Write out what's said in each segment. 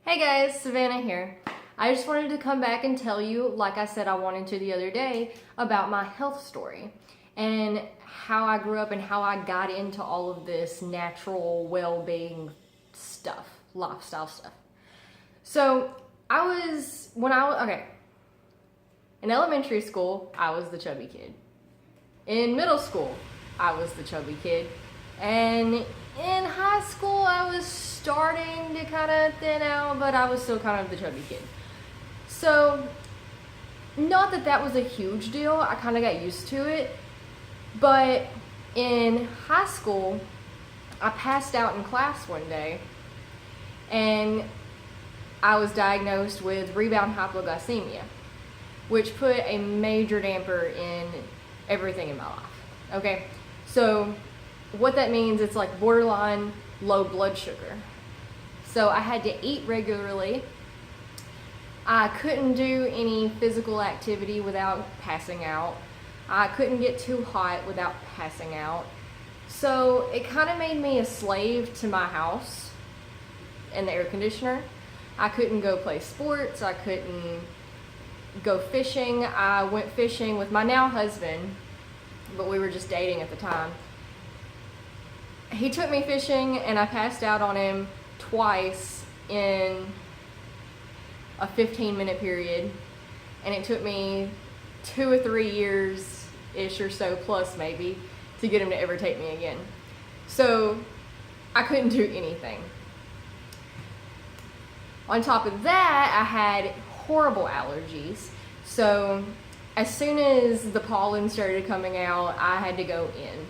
Hey guys, Savannah here. I just wanted to come back and tell you, like I said I wanted to the other day, about my health story and how I grew up and how I got into all of this natural well-being stuff, lifestyle stuff. So in elementary school, I was the chubby kid. In middle school, I was the chubby kid. And in high school, I was starting to kind of thin out, but I was still kind of the chubby kid. So, not that that was a huge deal. I kind of got used to it. But in high school, I passed out in class one day, and I was diagnosed with rebound hypoglycemia, which put a major damper in everything in my life. Okay, so what that means, it's like borderline low blood sugar. So I had to eat regularly. I couldn't do any physical activity without passing out. I couldn't get too hot without passing out. So it kind of made me a slave to my house and the air conditioner. I couldn't go play sports. I couldn't go fishing. I went fishing with my now husband, but we were just dating at the time. He took me fishing and I passed out on him twice in a 15-minute period, and it took me 2 or 3 years-ish or so, plus maybe, to get him to ever take me again. So I couldn't do anything. On top of that, I had horrible allergies. So as soon as the pollen started coming out, I had to go in.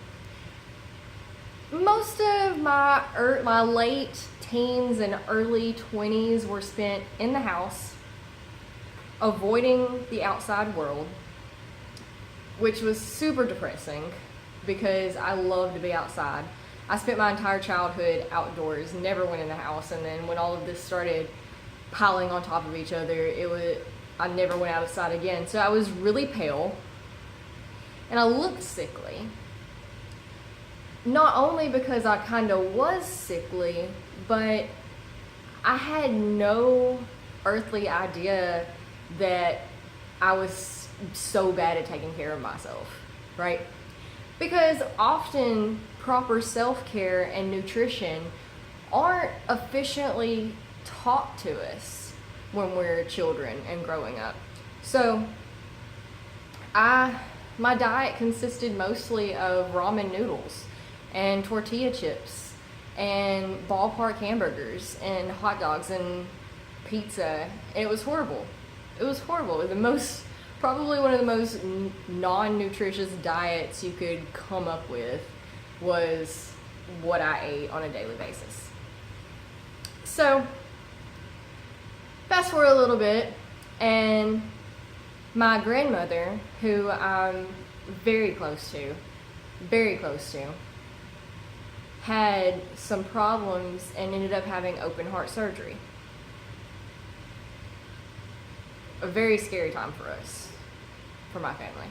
Most of my late teens and early 20s were spent in the house, avoiding the outside world, which was super depressing because I loved to be outside. I spent my entire childhood outdoors, never went in the house, and then when all of this started piling on top of each other, I never went outside again. So I was really pale and I looked sickly. Not only because I kind of was sickly, but I had no earthly idea that I was so bad at taking care of myself, right? Because often proper self-care and nutrition aren't efficiently taught to us when we're children and growing up. So my diet consisted mostly of ramen noodles and tortilla chips and ballpark hamburgers and hot dogs and pizza. And it was horrible. It was horrible. Probably one of the most non-nutritious diets you could come up with was what I ate on a daily basis. So fast forward a little bit, and my grandmother, who I'm very close to, had some problems and ended up having open heart surgery. A very scary time for us, for my family.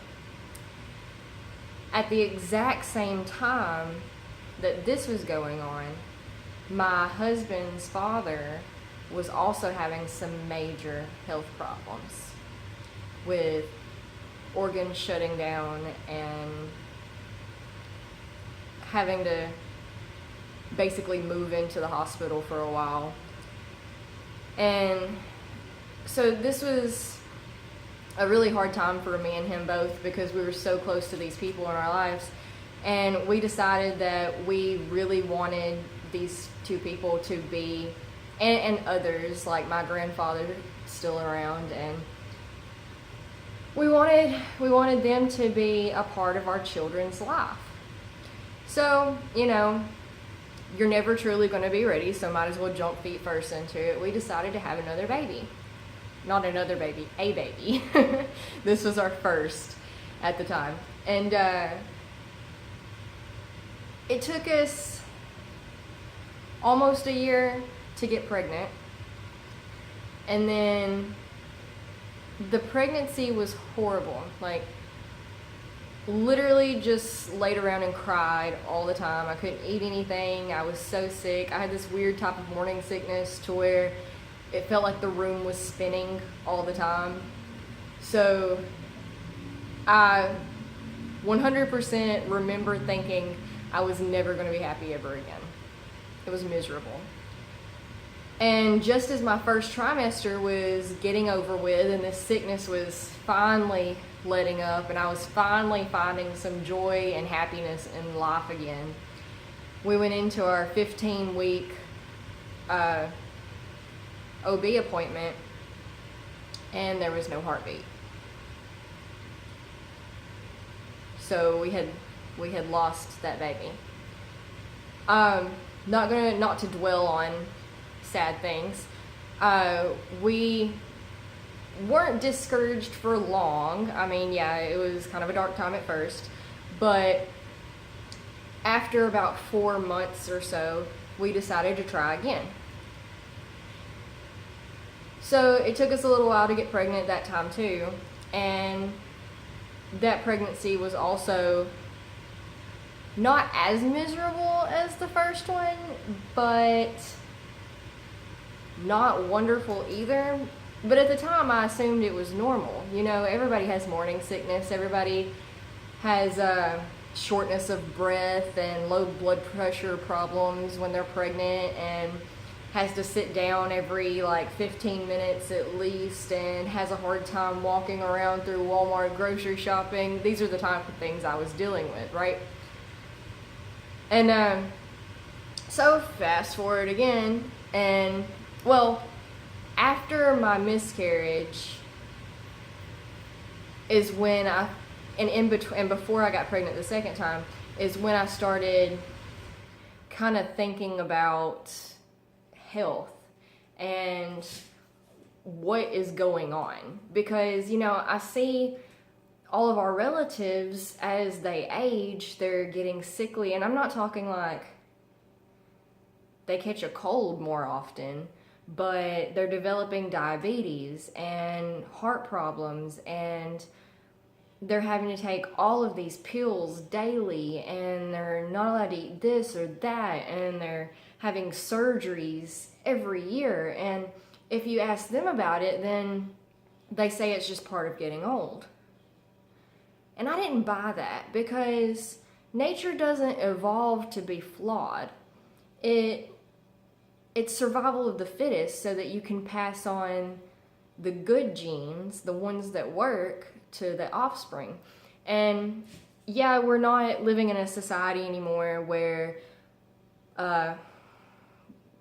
At the exact same time that this was going on, my husband's father was also having some major health problems with organs shutting down and having to basically move into the hospital for a while. And so this was a really hard time for me and him both because we were so close to these people in our lives, and we decided that we really wanted these two people to be, and others like my grandfather still around, and we wanted them to be a part of our children's life. So, you're never truly going to be ready, so might as well jump feet first into it. We decided to have another baby. Not another baby, a baby. This was our first at the time. And it took us almost a year to get pregnant. And then the pregnancy was horrible. Like, literally just laid around and cried all the time. I couldn't eat anything. I was so sick. I had this weird type of morning sickness to where it felt like the room was spinning all the time. So I 100% remember thinking I was never going to be happy ever again. It was miserable. And just as my first trimester was getting over with and this sickness was finally letting up and I was finally finding some joy and happiness in life again, we went into our 15-week OB appointment and there was no heartbeat. So we had lost that baby. Not to dwell on sad things. We weren't discouraged for long. I mean, yeah, it was kind of a dark time at first, but after about 4 months or so, we decided to try again. So it took us a little while to get pregnant that time too, and that pregnancy was also not as miserable as the first one, but not wonderful either. But at the time I assumed it was normal. You know, everybody has morning sickness, everybody has shortness of breath and low blood pressure problems when they're pregnant and has to sit down every like 15 minutes at least and has a hard time walking around through Walmart grocery shopping. These are the type of things I was dealing with, right? And so fast forward again, and well, after my miscarriage is when and before I got pregnant the second time is when I started kind of thinking about health and what is going on, because you know, I see all of our relatives as they age, they're getting sickly, and I'm not talking like they catch a cold more often, but they're developing diabetes and heart problems, and they're having to take all of these pills daily, and they're not allowed to eat this or that, and they're having surgeries every year. And if you ask them about it, then they say it's just part of getting old. And I didn't buy that, because nature doesn't evolve to be flawed. It's survival of the fittest, so that you can pass on the good genes, the ones that work, to the offspring. And yeah, we're not living in a society anymore where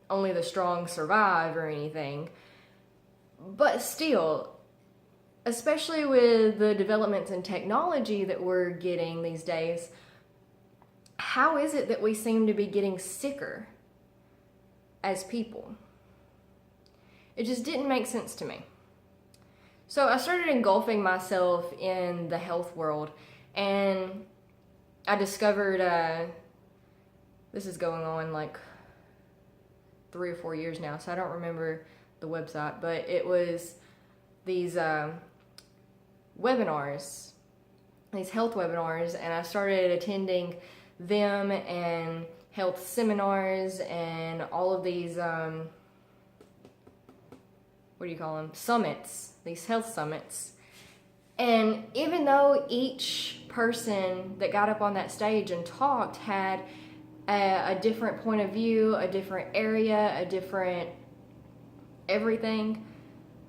only the strong survive or anything. But still, especially with the developments in technology that we're getting these days, how is it that we seem to be getting sicker as people? It just didn't make sense to me. So I started engulfing myself in the health world, and I discovered, this is going on like 3 or 4 years now, so I don't remember the website, but it was these webinars, these health webinars, and I started attending them and health seminars and all of these, what do you call them? Summits, these health summits. And even though each person that got up on that stage and talked had a different point of view, a different area, a different everything,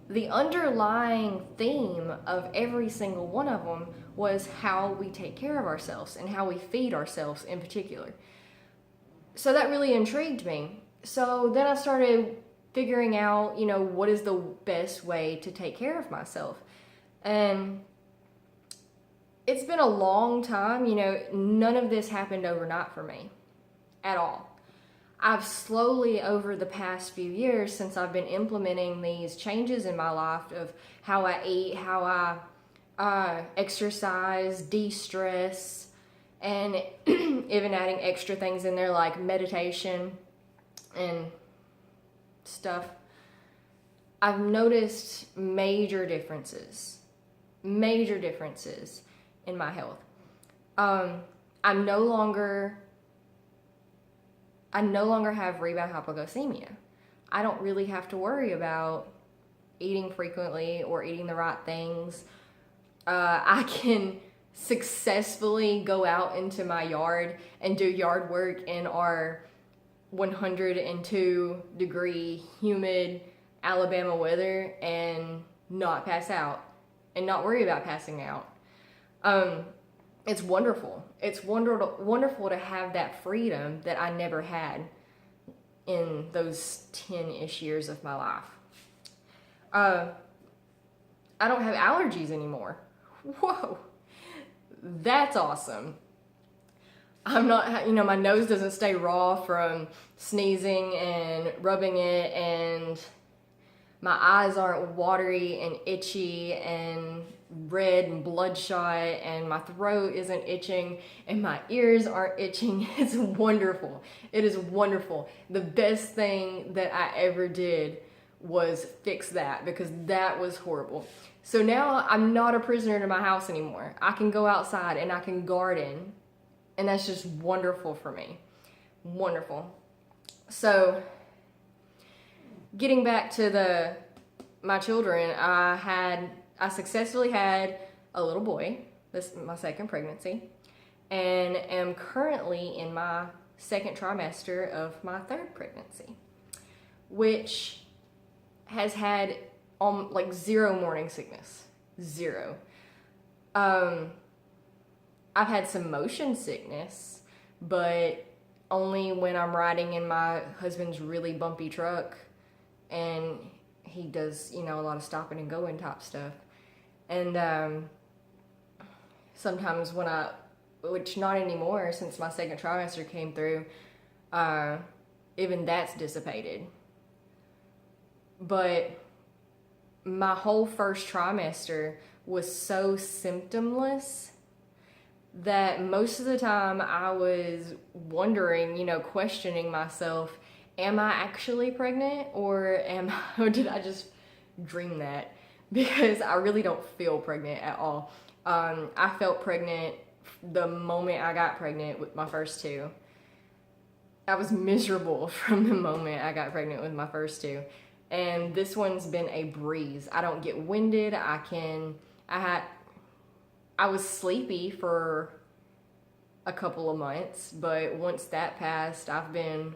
the underlying theme of every single one of them was how we take care of ourselves and how we feed ourselves in particular. So that really intrigued me. So then I started figuring out, you know, what is the best way to take care of myself. And it's been a long time, you know, none of this happened overnight for me at all. I've slowly, over the past few years, since I've been implementing these changes in my life of how I eat, how I exercise, de-stress, and even adding extra things in there like meditation and stuff, I've noticed major differences in my health. I no longer have rebound hypoglycemia. I don't really have to worry about eating frequently or eating the right things. I can successfully go out into my yard and do yard work in our 102-degree humid Alabama weather and not pass out and not worry about passing out. It's wonderful. It's wonderful to have that freedom that I never had in those 10-ish years of my life. I don't have allergies anymore. Whoa, that's awesome. I'm not, my nose doesn't stay raw from sneezing and rubbing it, and my eyes aren't watery and itchy and red and bloodshot, and my throat isn't itching and my ears aren't itching. It's wonderful. It is wonderful. The best thing that I ever did was fix that, because that was horrible. So now I'm not a prisoner to my house anymore. I can go outside and I can garden, and that's just wonderful for me. Wonderful. So getting back to my children, I successfully had a little boy. This is my second pregnancy, and am currently in my second trimester of my third pregnancy, which has had like zero morning sickness. Zero. I've had some motion sickness, but only when I'm riding in my husband's really bumpy truck and he does, a lot of stopping and going type stuff. And sometimes which not anymore since my second trimester came through, even that's dissipated. But my whole first trimester was so symptomless that most of the time I was wondering, questioning myself, am I actually pregnant, or did I just dream that? Because I really don't feel pregnant at all. I felt pregnant the moment I got pregnant with my first two. I was miserable from the moment I got pregnant with my first two. And this one's been a breeze. I don't get winded. I was sleepy for a couple of months, but once that passed, I've been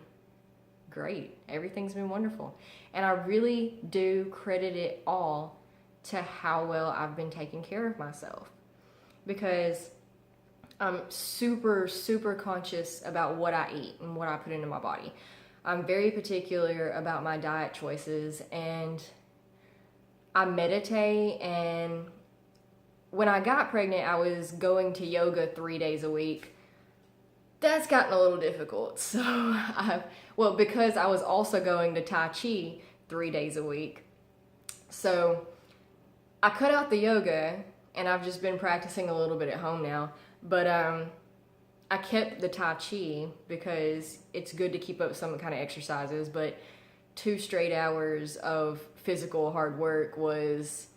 great. Everything's been wonderful. And I really do credit it all to how well I've been taking care of myself, because I'm super, super conscious about what I eat and what I put into my body. I'm very particular about my diet choices, and I meditate. And when I got pregnant, I was going to yoga 3 days a week. That's gotten a little difficult. So because I was also going to Tai Chi 3 days a week. So I cut out the yoga, and I've just been practicing a little bit at home now. But I kept the Tai Chi because it's good to keep up some kind of exercises, but 2 straight hours of physical hard work was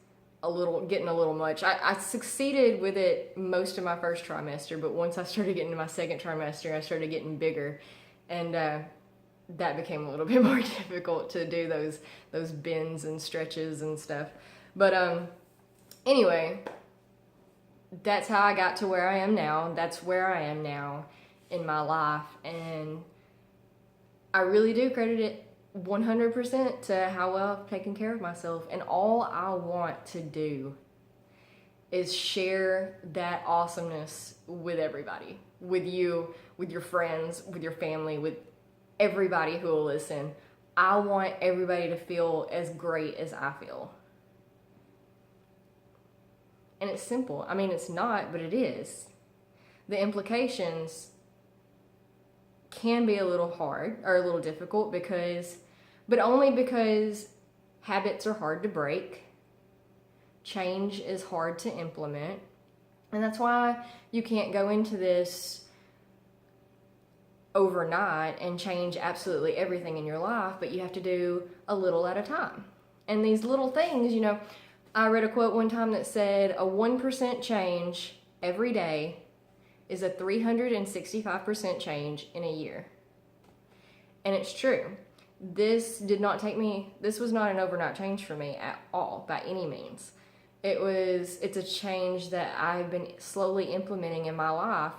getting a little much. I succeeded with it most of my first trimester, but once I started getting to my second trimester, I started getting bigger, and that became a little bit more difficult to do those bends and stretches and stuff. But anyway, that's how I got to where I am now. That's where I am now in my life, and I really do credit it 100% to how well I've taken care of myself. And all I want to do is share that awesomeness with everybody, with you, with your friends, with your family, with everybody who will listen. I want everybody to feel as great as I feel. And it's simple. I mean, it's not, but it is. The implications can be a little hard or a little difficult but only because habits are hard to break. Change is hard to implement. And that's why you can't go into this overnight and change absolutely everything in your life, but you have to do a little at a time. And these little things, I read a quote one time that said a 1% change every day is a 365% change in a year. And it's true. this was not an overnight change for me at all, by any means. It's a change that I've been slowly implementing in my life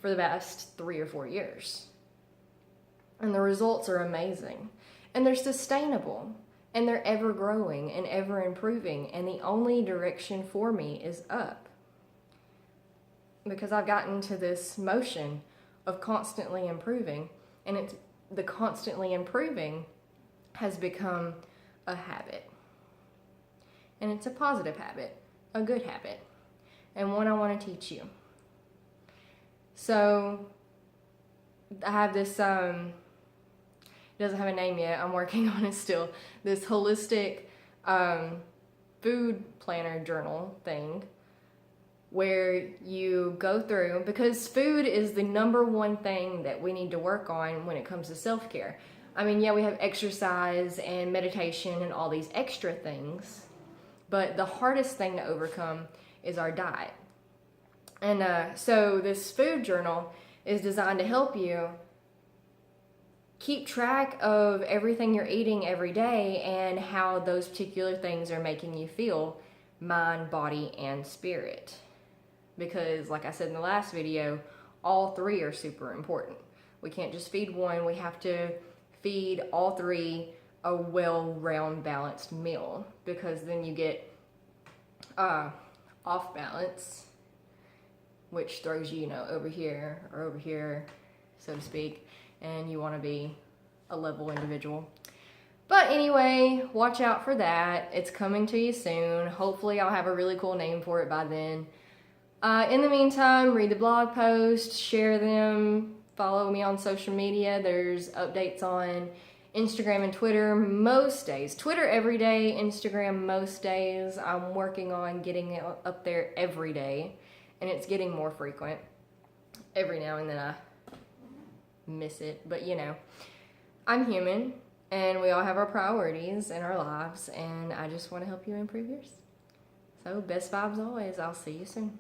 for the past 3 or 4 years. And the results are amazing. And they're sustainable. And they're ever growing and ever improving. And the only direction for me is up. Because I've gotten to this motion of constantly improving. And the constantly improving has become a habit. And it's a positive habit, a good habit, and one I want to teach you. So I have this, it doesn't have a name yet, I'm working on it still, this holistic food planner journal thing where you go through, because food is the number one thing that we need to work on when it comes to self-care. I mean, yeah, we have exercise and meditation and all these extra things, but the hardest thing to overcome is our diet. And so this food journal is designed to help you keep track of everything you're eating every day and how those particular things are making you feel, mind, body, and spirit. Because like I said in the last video, all three are super important. We can't just feed one, we have to feed all three a well-round balanced meal, because then you get off balance, which throws you, over here or over here, so to speak, and you want to be a level individual. But anyway, watch out for that. It's coming to you soon. Hopefully I'll have a really cool name for it by then. In the meantime, read the blog posts, share them, follow me on social media. There's updates on Instagram and Twitter most days. Twitter every day, Instagram most days. I'm working on getting it up there every day, and it's getting more frequent. Every now and then I miss it, but I'm human, and we all have our priorities in our lives, and I just want to help you improve yours. So best vibes always. I'll see you soon.